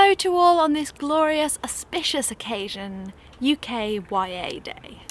Hello to all on this glorious, auspicious occasion, UKYA Day.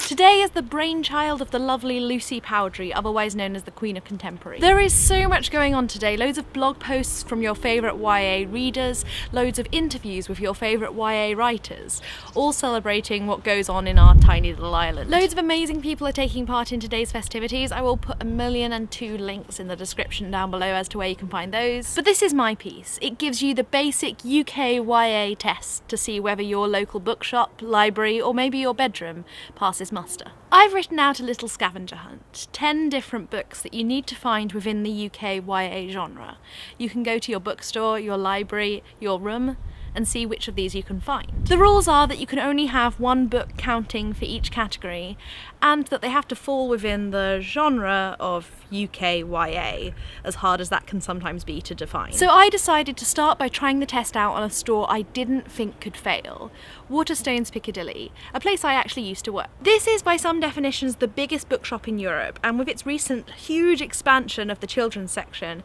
Today is the brainchild of the lovely Lucy Powdry, otherwise known as the Queen of Contemporary. There is so much going on today, loads of blog posts from your favourite YA readers, loads of interviews with your favourite YA writers, all celebrating what goes on in our tiny little island. Loads of amazing people are taking part in today's festivities. I will put 1,000,002 links in the description down below as to where you can find those. But this is my piece. It gives you the basic UKYA test to see whether your local bookshop, library, or maybe your bedroom passes muster. I've written out a little scavenger hunt, 10 different books that you need to find within the UKYA genre. You can go to your bookstore, your library, your room, and see which of these you can find. The rules are that you can only have one book counting for each category, and that they have to fall within the genre of UKYA, as hard as that can sometimes be to define. So I decided to start by trying the test out on a store I didn't think could fail, Waterstones Piccadilly, a place I actually used to work. This is by some definitions the biggest bookshop in Europe, and with its recent huge expansion of the children's section,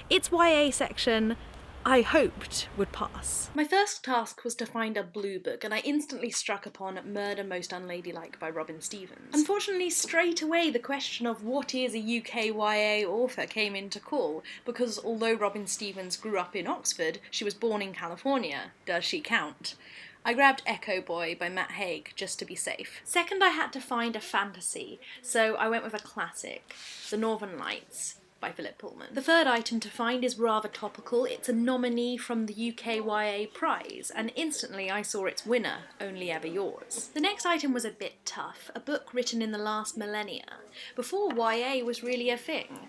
its YA section I hoped would pass. My first task was to find a blue book, and I instantly struck upon Murder Most Unladylike by Robin Stephens. Unfortunately, straight away the question of what is a UKYA author came into call, because although Robin Stephens grew up in Oxford, she was born in California. Does she count? I grabbed Echo Boy by Matt Haig just to be safe. Second, I had to find a fantasy, so I went with a classic, The Northern Lights by Philip Pullman. The third item to find is rather topical. It's a nominee from the UKYA prize, and instantly I saw its winner, Only Ever Yours. The next item was a bit tough, a book written in the last millennia, before YA was really a thing.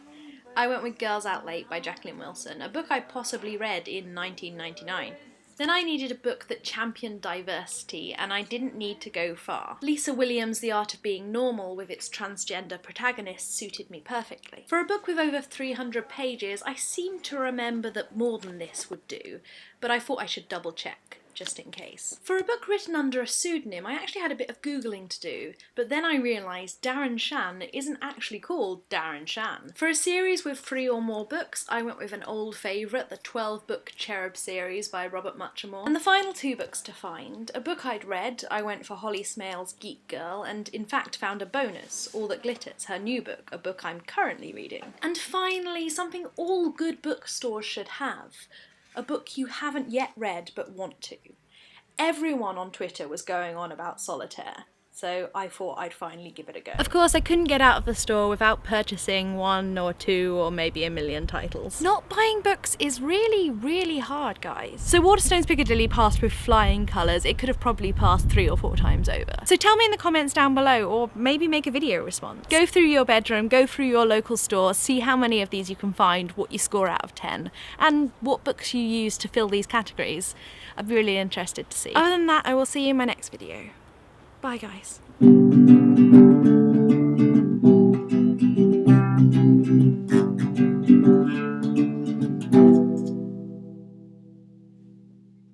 I went with Girls Out Late by Jacqueline Wilson, a book I possibly read in 1999. Then I needed a book that championed diversity, and I didn't need to go far. Lisa Williams' The Art of Being Normal with its transgender protagonist suited me perfectly. For a book with over 300 pages, I seem to remember that more than this would do, but I thought I should double check, just in case. For a book written under a pseudonym, I actually had a bit of Googling to do, but then I realised Darren Shan isn't actually called Darren Shan. For a series with 3 or more books, I went with an old favourite, the 12-book Cherub series by Robert Muchamore. And the final 2 books to find, a book I'd read, I went for Holly Smale's Geek Girl, and in fact found a bonus, All That Glitters, her new book, a book I'm currently reading. And finally, something all good bookstores should have, a book you haven't yet read but want to. Everyone on Twitter was going on about Solitaire, so I thought I'd finally give it a go. Of course, I couldn't get out of the store without purchasing 1 or 2 or maybe 1,000,000 titles. Not buying books is really hard, guys. So Waterstones Piccadilly passed with flying colours. It could have probably passed 3 or 4 times over. So tell me in the comments down below, or maybe make a video response. Go through your bedroom, go through your local store, see how many of these you can find, what you score out of 10, and what books you use to fill these categories. I'm really interested to see. Other than that, I will see you in my next video. Bye guys.